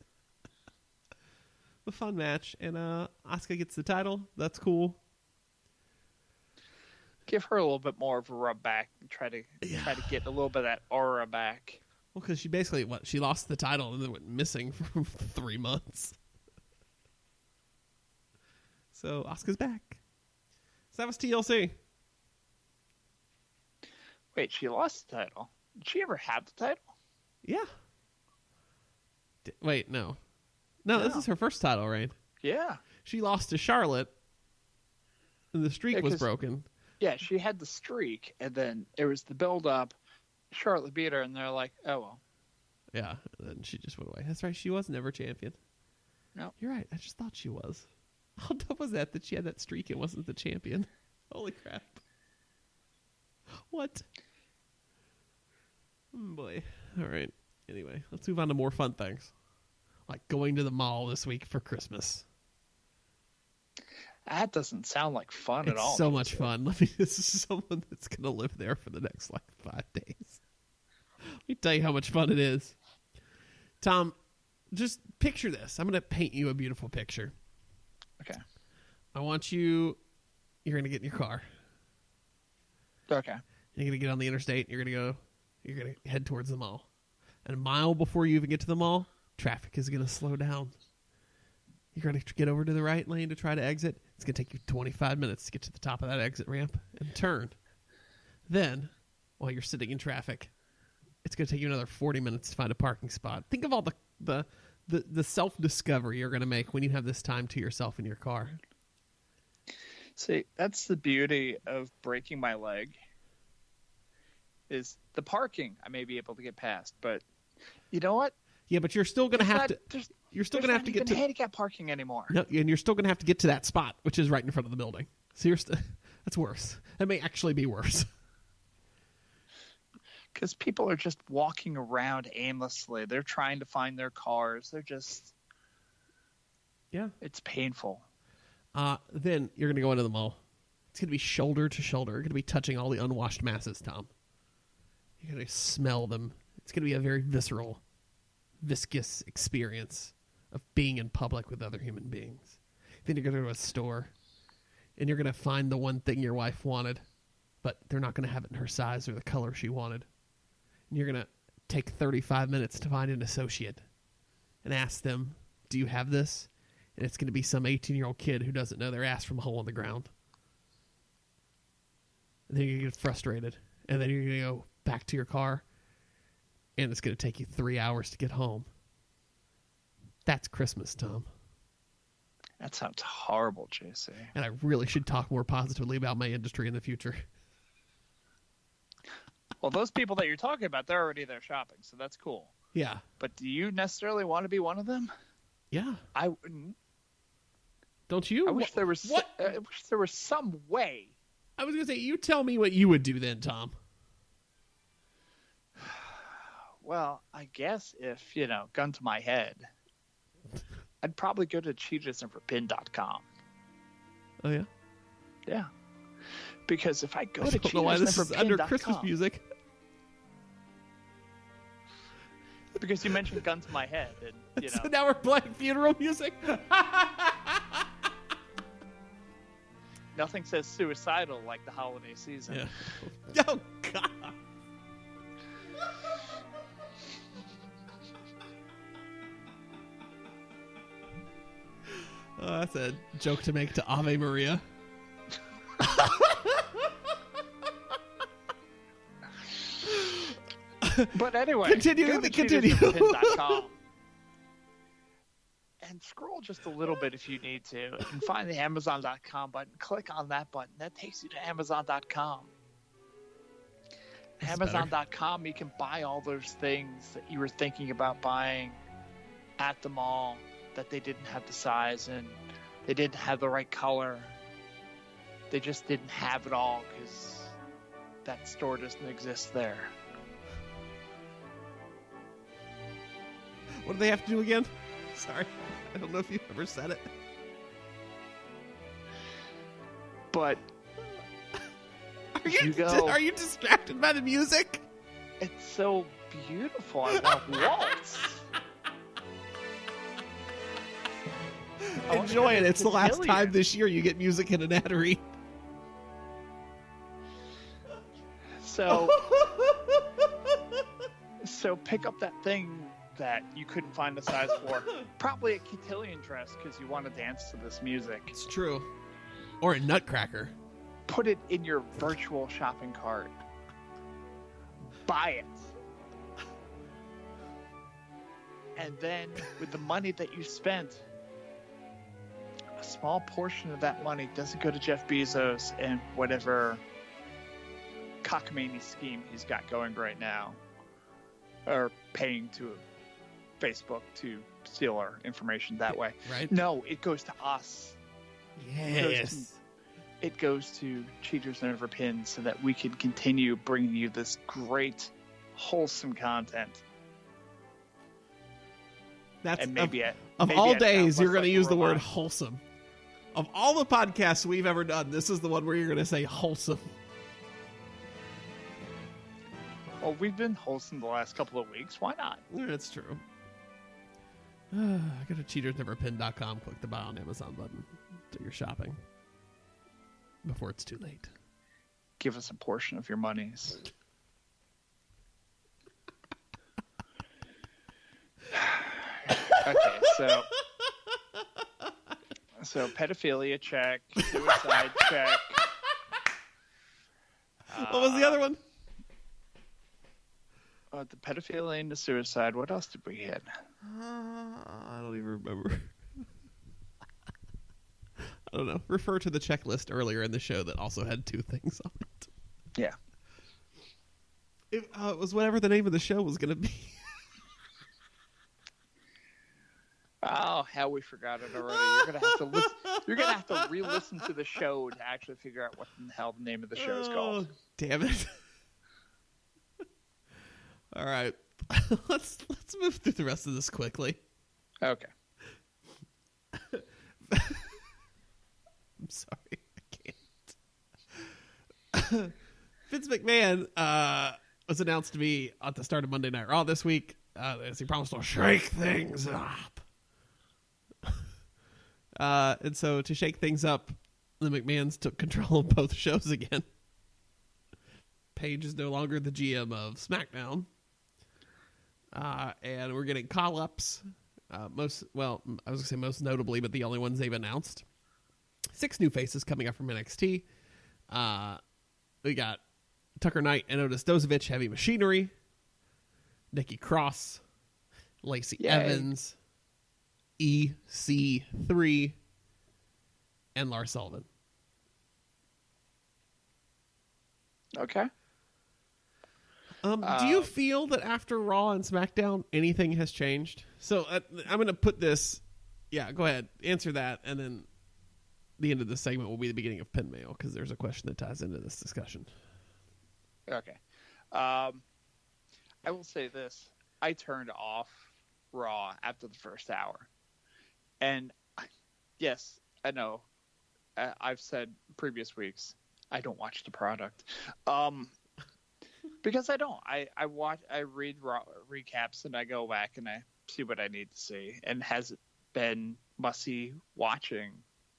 A: A fun match, and Asuka gets the title. That's cool.
B: Give her a little bit more of a rub back and try to get a little bit of that aura back.
A: Well, because she basically, she lost the title and then went missing for 3 months. So Asuka's back. So that was TLC.
B: Wait, she lost the title? Did she ever have the title?
A: Yeah. Wait, no. No, this is her first title reign.
B: Yeah.
A: She lost to Charlotte, and the streak was broken.
B: Yeah, she had the streak, and then it was the build-up. Charlotte beat her, and they're like, oh, well.
A: Yeah, and then she just went away. That's right, she was never champion.
B: No.
A: You're right, I just thought she was. How dumb was that she had that streak and wasn't the champion? Holy crap. What? Boy. All right. Anyway, let's move on to more fun things. Like going to the mall this week for Christmas.
B: That doesn't sound like fun at all.
A: It's so much fun. This is someone that's going to live there for the next 5 days. Let me tell you how much fun it is. Tom, just picture this. I'm going to paint you a beautiful picture.
B: Okay.
A: I want you're going to get in your car.
B: Okay.
A: You're going to get on the interstate. You're going to head towards the mall. And a mile before you even get to the mall, traffic is going to slow down. You're going to get over to the right lane to try to exit. It's going to take you 25 minutes to get to the top of that exit ramp and turn. Then while you're sitting in traffic. It's going to take you another 40 minutes to find a parking spot. Think of all the self-discovery you're going to make when you have this time to yourself in your car.
B: See, that's the beauty of breaking my leg. Is the parking I may be able to get past, but you know what?
A: Yeah, but you're still going to have to. You're still going to have to get to
B: handicap parking anymore.
A: No, and you're still going to have to get to that spot, which is right in front of the building. So that's worse. That may actually be worse.
B: Because people are just walking around aimlessly. They're trying to find their cars. They're just...
A: Yeah.
B: It's painful.
A: Then you're going to go into the mall. It's going to be shoulder to shoulder. You're going to be touching all the unwashed masses, Tom. You're going to smell them. It's going to be a very visceral, viscous experience of being in public with other human beings. Then you're going to go to a store, and you're going to find the one thing your wife wanted, but they're not going to have it in her size or the color she wanted. And you're going to take 35 minutes to find an associate and ask them, do you have this? And it's going to be some 18-year-old kid who doesn't know their ass from a hole in the ground. And then you're going to get frustrated. And then you're going to go back to your car, and it's going to take you 3 hours to get home. That's Christmas, Tom.
B: That sounds horrible, JC.
A: And I really should talk more positively about my industry in the future.
B: Well, those people that you're talking about, they're already there shopping, so that's cool.
A: Yeah.
B: But do you necessarily want to be one of them?
A: Yeah.
B: I wouldn't.
A: Don't you?
B: I wish there was.
A: What?
B: I wish there was some way.
A: I was going to say, you tell me what you would do then, Tom.
B: Well, I guess if, gun to my head, I'd probably go to cheatersneverpin.com.
A: Oh, yeah?
B: Yeah. Because if I go
A: I
B: to
A: don't know why this is under Christmas
B: cheatersneverpin.com,
A: music.
B: because you mentioned gun to my head, and
A: So now we're playing funeral music?
B: Nothing says suicidal like the holiday season.
A: Yeah. Oh, God. Oh, that's a joke to make to Ave Maria.
B: But anyway,
A: continue.
B: go to cheatersneverpin.com and scroll just a little bit if you need to, and find the Amazon.com button. Click on that button. That takes you to Amazon.com. Amazon.com, you can buy all those things that you were thinking about buying at the mall that they didn't have the size and they didn't have the right color. They just didn't have it all because that store doesn't exist there.
A: What do they have to do again? Sorry. I don't know if you've ever said it.
B: But
A: are you distracted by the music?
B: It's so beautiful. I want to waltz.
A: Enjoy it. It's the last time this year you get music in an Nattery.
B: So pick up that thing that you couldn't find a size for. Probably a cotillion dress because you want to dance to this music.
A: It's true. Or a nutcracker.
B: Put it in your virtual shopping cart. Buy it. And then with the money that you spent, a small portion of that money doesn't go to Jeff Bezos and whatever cockamamie scheme he's got going right now, or paying to Facebook to steal our information that way.
A: Right?
B: No, it goes to us.
A: Yes.
B: It goes to Cheaters Never Pin so that we can continue bringing you this great, wholesome content.
A: That's
B: and maybe
A: of
B: maybe
A: all days, you're going to use the word
B: robot.
A: wholesome. Of all the podcasts we've ever done, this is the one where you're going to say wholesome.
B: Well, we've been wholesome the last couple of weeks. Why not?
A: That's true. Go to cheatersneverpin.com, click the buy on Amazon button, do your shopping before it's too late.
B: Give us a portion of your monies. Okay, so pedophilia check, suicide check.
A: What was the other one?
B: The pedophilia and the suicide. What else did we hit?
A: I don't even remember. I don't know. Refer to the checklist earlier in the show that also had 2 things on it.
B: Yeah.
A: It was whatever the name of the show was going to be.
B: Oh, how we forgot it already. You're gonna have to re-listen to the show to actually figure out what the hell the name of the show is called.
A: Damn it. All right. let's move through the rest of this quickly.
B: Okay.
A: I'm sorry. I can't. Vince McMahon was announced to be at the start of Monday Night Raw this week as he promised to shake things up. And so to shake things up, the McMahons took control of both shows again. Paige is no longer the GM of SmackDown. And we're getting call-ups. Most notably, but the only ones they've announced. 6 new faces coming up from NXT. We got Tucker Knight and Otis Dozovich, Heavy Machinery. Nikki Cross. Lacey Evans. EC3, and Lars Sullivan.
B: Okay.
A: Do you feel that after Raw and SmackDown, anything has changed? So I'm going to put this... Yeah, go ahead. Answer that, and then the end of this segment will be the beginning of Pin Mail, because there's a question that ties into this discussion.
B: Okay. I will say this. I turned off Raw after the first hour. And yes, I know. I've said previous weeks I don't watch the product, because I don't. I read recaps and I go back and I see what I need to see. And has it been must-see watching,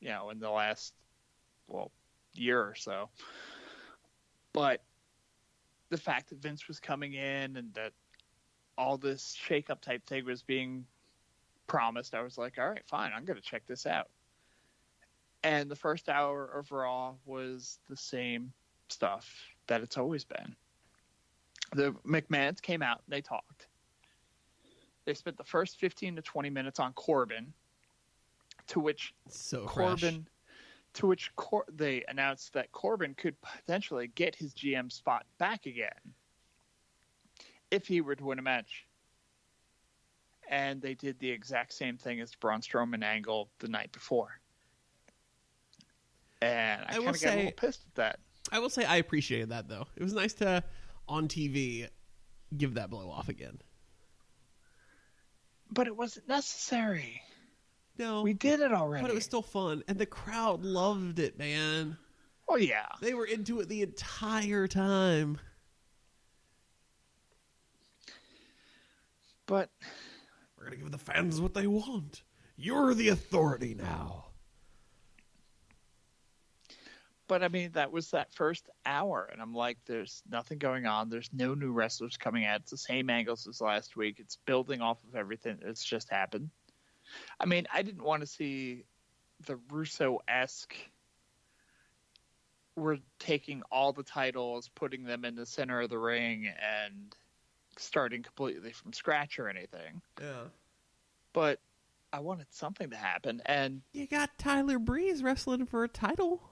B: in the last year or so? But the fact that Vince was coming in and that all this shake-up type thing was being promised, I was like, all right, fine, I'm going to check this out. And the first hour of Raw was the same stuff that it's always been. The McMahons came out and they talked. They spent the first 15 to 20 minutes on Corbin, they announced that Corbin could potentially get his GM spot back again if he were to win a match. And they did the exact same thing as Braun Strowman angle the night before. And I kind of got a little pissed at that.
A: I will say I appreciated that, though. It was nice to, on TV, give that blow off again.
B: But it wasn't necessary.
A: No.
B: We did it already.
A: But it was still fun. And the crowd loved it, man.
B: Oh, yeah.
A: They were into it the entire time.
B: But
A: we're going to give the fans what they want. You're the authority now.
B: But, I mean, that was that first hour. And I'm like, there's nothing going on. There's no new wrestlers coming out. It's the same angles as last week. It's building off of everything that's just happened. I mean, I didn't want to see the Russo-esque, we're taking all the titles, putting them in the center of the ring, and starting completely from scratch or anything.
A: Yeah.
B: But I wanted something to happen, and
A: you got Tyler Breeze wrestling for a title.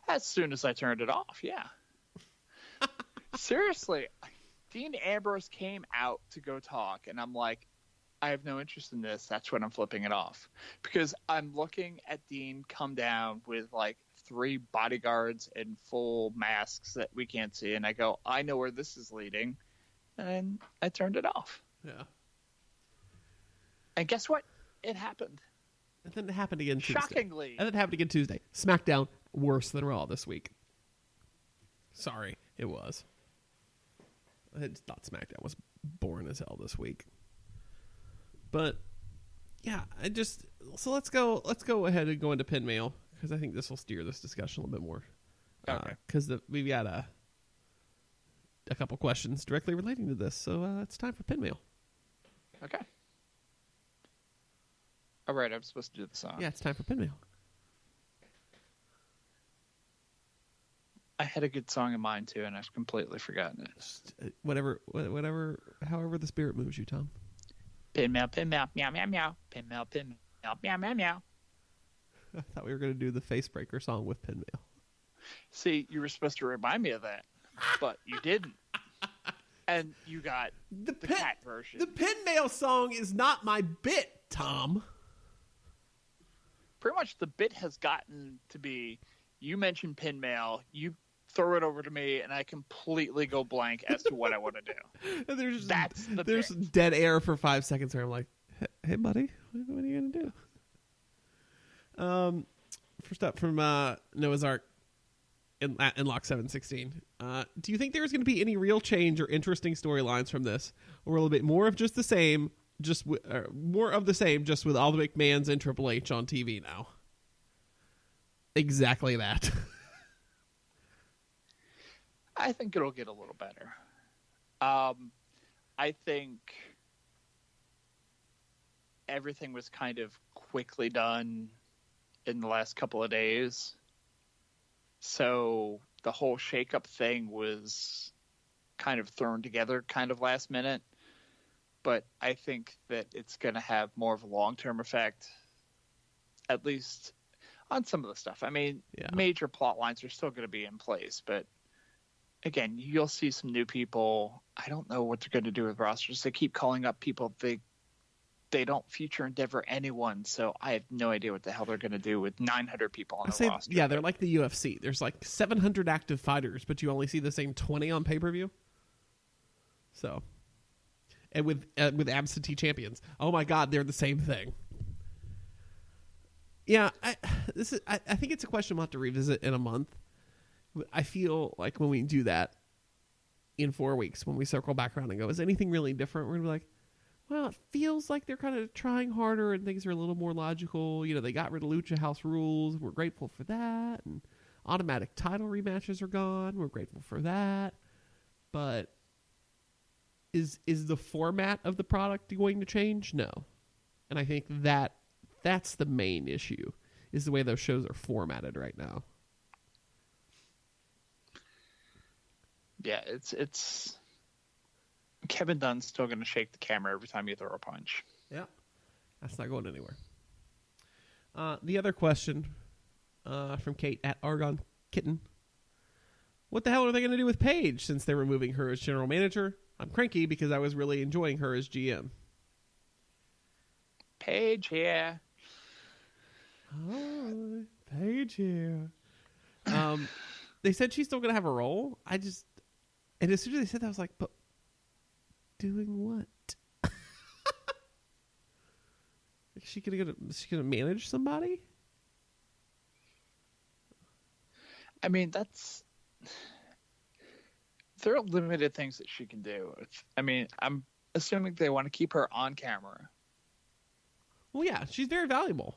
B: As soon as I turned it off, yeah. Seriously, Dean Ambrose came out to go talk, and I'm like, I have no interest in this. That's when I'm flipping it off. Because I'm looking at Dean come down with like 3 bodyguards and full masks that we can't see, and I go, I know where this is leading. And I turned it off.
A: Yeah.
B: And guess what? It happened.
A: And then it happened again Tuesday.
B: Shockingly.
A: And then it happened again Tuesday. SmackDown, worse than Raw this week. Sorry, it was. I thought SmackDown was boring as hell this week. But, yeah, so let's go ahead and go into Pin Mail, because I think this will steer this discussion a little bit more.
B: Okay.
A: Because we've got a couple questions directly relating to this, so it's time for Pin Mail.
B: Okay. All right, I'm supposed to do the song.
A: Yeah, it's time for Pin Mail.
B: I had a good song in mind too, and I've completely forgotten it.
A: Just, however the spirit moves you, Tom.
B: Pin meow, meow, meow, meow. Pin meow, meow, meow, meow.
A: I thought we were going to do the Face Breaker song with Pinmail.
B: See, you were supposed to remind me of that, but you didn't. And you got the cat version.
A: The Pinmail song is not my bit, Tom.
B: Pretty much the bit has gotten to be, you mention Pinmail, you throw it over to me, and I completely go blank as to what I want to do. There's
A: dead air for 5 seconds where I'm like, hey buddy, what are you going to do? First up from Noah's Ark in Lock 716. Do you think there's going to be any real change or interesting storylines from this? Or a little bit more of just the same, just with all the McMahons and Triple H on TV now? Exactly that.
B: I think it'll get a little better. I think everything was kind of quickly done in the last couple of days. So the whole shakeup thing was kind of thrown together kind of last minute. But I think that it's going to have more of a long-term effect, at least on some of the stuff. I mean, major plot lines are still going to be in place, but again, you'll see some new people. I don't know what they're going to do with rosters. They keep calling up people. They don't future endeavor anyone, so I have no idea what the hell they're going to do with 900 people on the roster.
A: Yeah, they're like the UFC. There's like 700 active fighters, but you only see the same 20 on pay-per-view. So, and with absentee champions, oh my God, they're the same thing. Yeah, I think it's a question we'll have to revisit in a month. I feel like when we do that in 4 weeks, when we circle back around and go, is anything really different? We're going to be like, well, it feels like they're kind of trying harder and things are a little more logical. You know, they got rid of Lucha House rules. We're grateful for that. And automatic title rematches are gone. We're grateful for that. But is the format of the product going to change? No. And I think that's the main issue, is the way those shows are formatted right now.
B: Yeah, it's Kevin Dunn's still going to shake the camera every time you throw a punch.
A: Yeah, that's not going anywhere. The other question from Kate at Argon Kitten. What the hell are they going to do with Paige since they're removing her as general manager? I'm cranky because I was really enjoying her as GM.
B: Paige here.
A: Oh, Paige here. They said she's still going to have a role. And as soon as they said that, I was like, but doing what? Is she gonna manage somebody?
B: I mean, there are limited things that she can do. I'm assuming they want to keep her on camera.
A: Well, yeah, she's very valuable.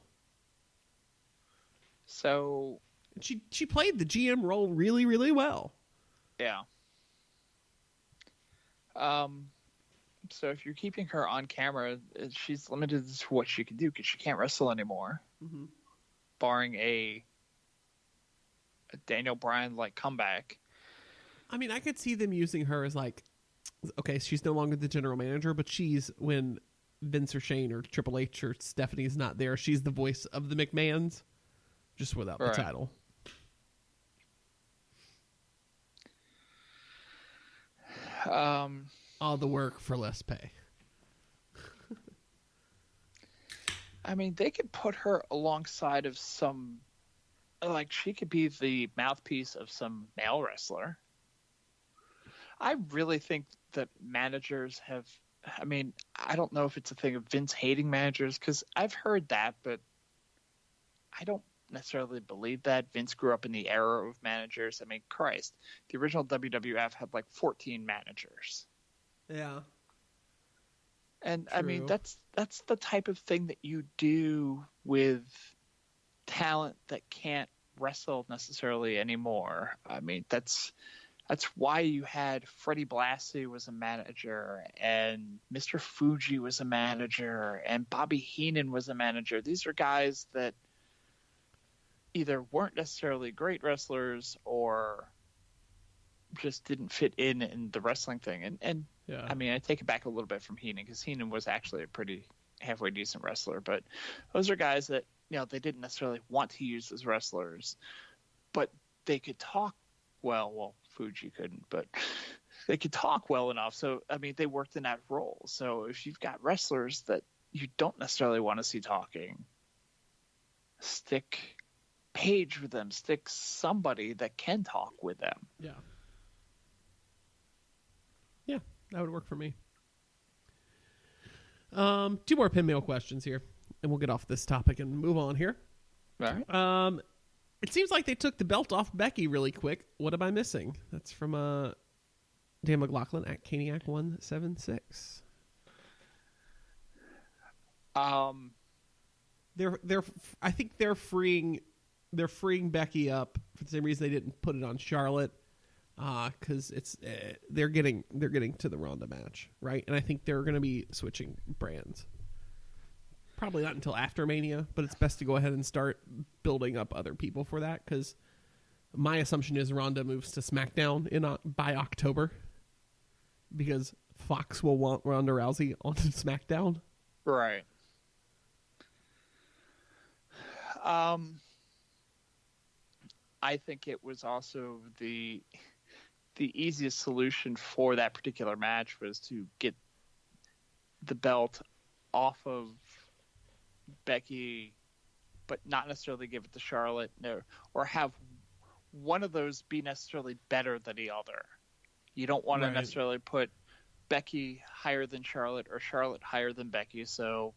B: So
A: she played the GM role really, really well.
B: Yeah. So if you're keeping her on camera, she's limited to what she can do because she can't wrestle anymore, barring a Daniel Bryan-like comeback.
A: I mean, I could see them using her as like, okay, she's no longer the general manager, but she's, when Vince or Shane or Triple H or Stephanie's not there, she's the voice of the McMahons, just without the title. All the work for less pay.
B: I mean, they could put her alongside of some, like, she could be the mouthpiece of some male wrestler. I really think that managers have, I mean, I don't know if it's a thing of Vince hating managers, because I've heard that, but I don't necessarily believe that. Vince grew up in the era of managers. I mean, Christ, the original WWF had like 14 managers.
A: Yeah.
B: And
A: True.
B: I mean, that's the type of thing that you do with talent that can't wrestle necessarily anymore. I mean, that's why you had Freddie Blassie was a manager, and Mr. Fuji was a manager, and Bobby Heenan was a manager. These are guys that either weren't necessarily great wrestlers or just didn't fit in the wrestling thing. And
A: Yeah.
B: I mean, I take it back a little bit from Heenan, because Heenan was actually a pretty halfway decent wrestler. But those are guys that, they didn't necessarily want to use as wrestlers, but they could talk well. Well, Fuji couldn't, but they could talk well enough. So, I mean, they worked in that role. So if you've got wrestlers that you don't necessarily want to see talking, stick Paige with them, stick somebody that can talk with them.
A: Yeah. Yeah, that would work for me. 2 more pin mail questions here, and we'll get off this topic and move on here.
B: All right.
A: It seems like they took the belt off Becky really quick. What am I missing? That's from Dan McLaughlin at Caniac176. I think they're freeing Becky up for the same reason they didn't put it on Charlotte, because they're getting to the Ronda match, right? And I think they're going to be switching brands. Probably not until after Mania, but it's best to go ahead and start building up other people for that, because my assumption is Ronda moves to SmackDown by October, because Fox will want Ronda Rousey on SmackDown.
B: Right. I think it was also the easiest solution for that particular match was to get the belt off of Becky, but not necessarily give it to Charlotte, or have one of those be necessarily better than the other. You don't want to necessarily put Becky higher than Charlotte or Charlotte higher than Becky. So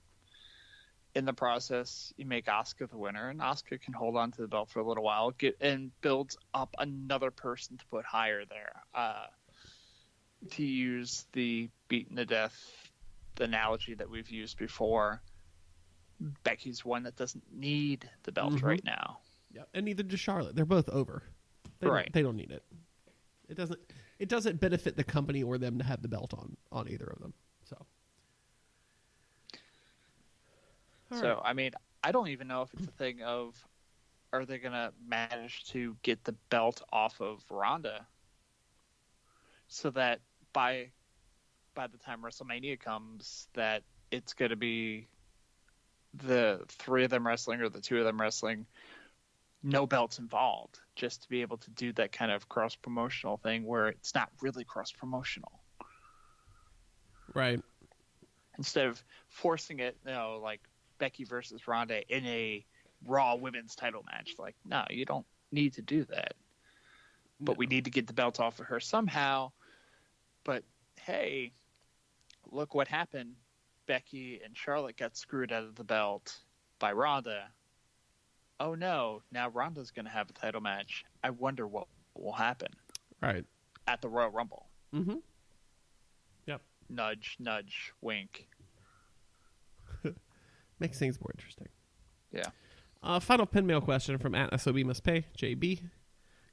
B: in the process, you make Asuka the winner, and Asuka can hold on to the belt for a little while, and builds up another person to put higher there. To use the beaten to death analogy that we've used before, Becky's one that doesn't need the belt right now.
A: Yeah, and neither does Charlotte. They're both over. They don't need it. It doesn't benefit the company or them to have the belt on either of them. So, I mean, I don't even know if it's a thing of, are they going to manage to get the belt off of Ronda so that by the time WrestleMania comes, that it's going to be the 3 of them wrestling or the 2 of them wrestling, no belts involved, just to be able to do that kind of cross-promotional thing where it's not really cross-promotional. Right.
B: Instead of forcing it, like Becky versus Ronda in a Raw women's title match. Like, no, you don't need to do that. But we need to get the belt off of her somehow. But, hey, look what happened. Becky and Charlotte got screwed out of the belt by Ronda. Oh, no, now Ronda's going to have a title match. I wonder what will happen.
A: Right.
B: At the Royal Rumble.
A: Mm-hmm. Yep.
B: Nudge, nudge, wink.
A: Makes things more interesting.
B: Yeah.
A: Final pin mail question from @SOB Must Pay, JB.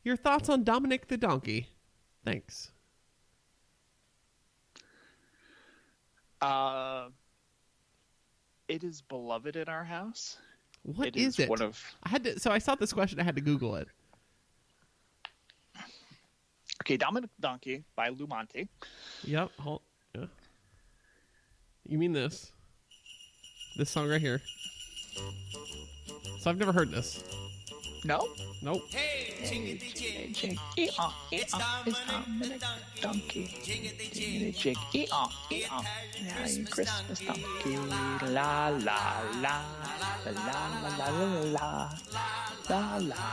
A: Your thoughts on Dominic the Donkey? Thanks.
B: It is beloved in our house.
A: What is it? So I saw this question. I had to Google it.
B: Okay, Dominic the Donkey by Lou Monte.
A: Yep. Yeah. You mean this? This song right here. So I've never heard this.
B: No?
A: Nope.
B: Hey, it's Dominic the Donkey. Merry Christmas, Donkey. La la la la la la la la la la la la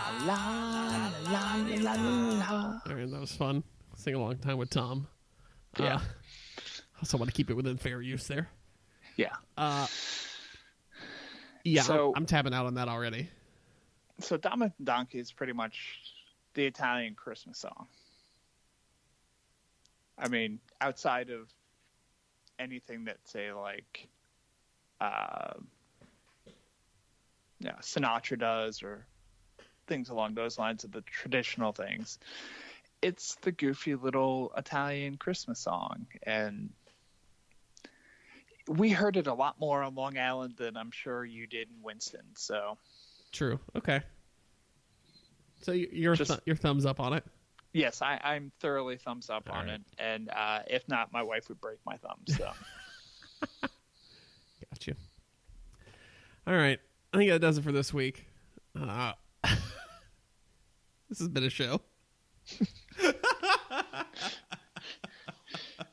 B: la.
A: All right, that was fun. Sing a long time with Tom.
B: Yeah.
A: Also want to keep it within fair use there.
B: Yeah.
A: Yeah,
B: so,
A: I'm tapping out on that already.
B: So Dominic the Donkey is pretty much the Italian Christmas song. I mean, outside of anything that, say, like Sinatra does or things along those lines of the traditional things, it's the goofy little Italian Christmas song. And we heard it a lot more on Long Island than I'm sure you did in Winston. So
A: true. Okay. So your thumbs up on it?
B: Yes, I'm thoroughly thumbs up on it. And if not, my wife would break my thumb. So.
A: Gotcha. All right. I think that does it for this week. This has been a show.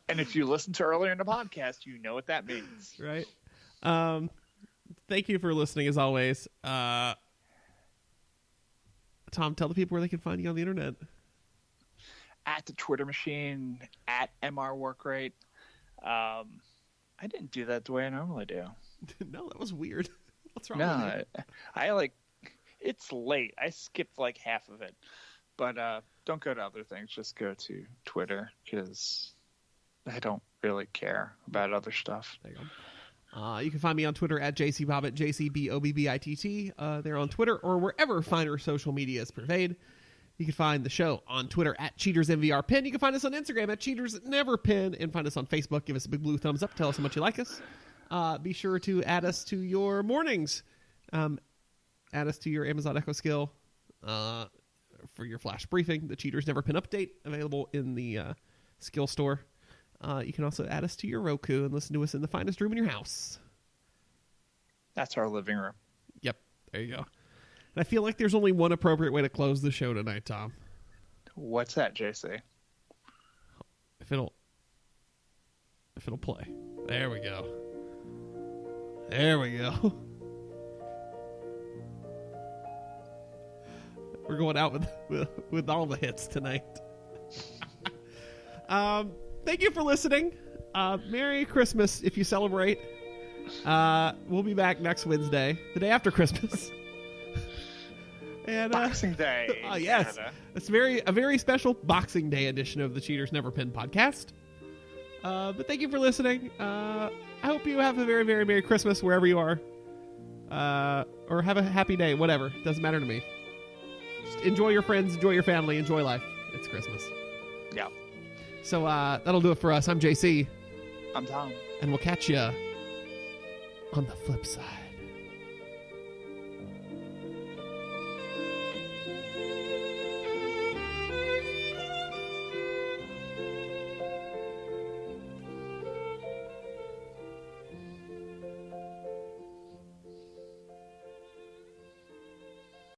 B: And if you listen to earlier in the podcast, you know what that means.
A: Right. Thank you for listening, as always. Tom, tell the people where they can find you on the internet.
B: At the Twitter machine, at MRWorkrate. I didn't do that the way I normally do.
A: No, that was weird. What's wrong with you?
B: I it's late. I skipped like half of it. But don't go to other things. Just go to Twitter because I don't really care about other stuff.
A: There you go. You can find me on Twitter at JCBobbitt, JCBOBBITT. They're on Twitter or wherever finer social media is pervade. You can find the show on Twitter at CheatersNVRPin. You can find us on Instagram at CheatersNeverPin and find us on Facebook. Give us a big blue thumbs up. Tell us how much you like us. Be sure to add us to your mornings. Add us to your Amazon Echo skill for your flash briefing. The Cheaters Never Pin update available in the skill store. You can also add us to your Roku and listen to us in the finest room in your house.
B: That's our living room.
A: Yep, there you go. And I feel like there's only one appropriate way to close the show tonight, Tom.
B: What's that, JC?
A: If it'll play. There we go. There we go. We're going out with all the hits tonight. Thank you for listening. Merry Christmas if you celebrate. We'll be back next Wednesday, the day after Christmas. And
B: Boxing Day.
A: Yes. It's a very special Boxing Day edition of the Cheaters Never Pin podcast. But thank you for listening. I hope you have a very, very Merry Christmas wherever you are. Or have a happy day, whatever. Doesn't matter to me. Just enjoy your friends, enjoy your family, enjoy life. It's Christmas.
B: Yeah.
A: So that'll do it for us. I'm JC.
B: I'm Tom.
A: And we'll catch you on the flip side.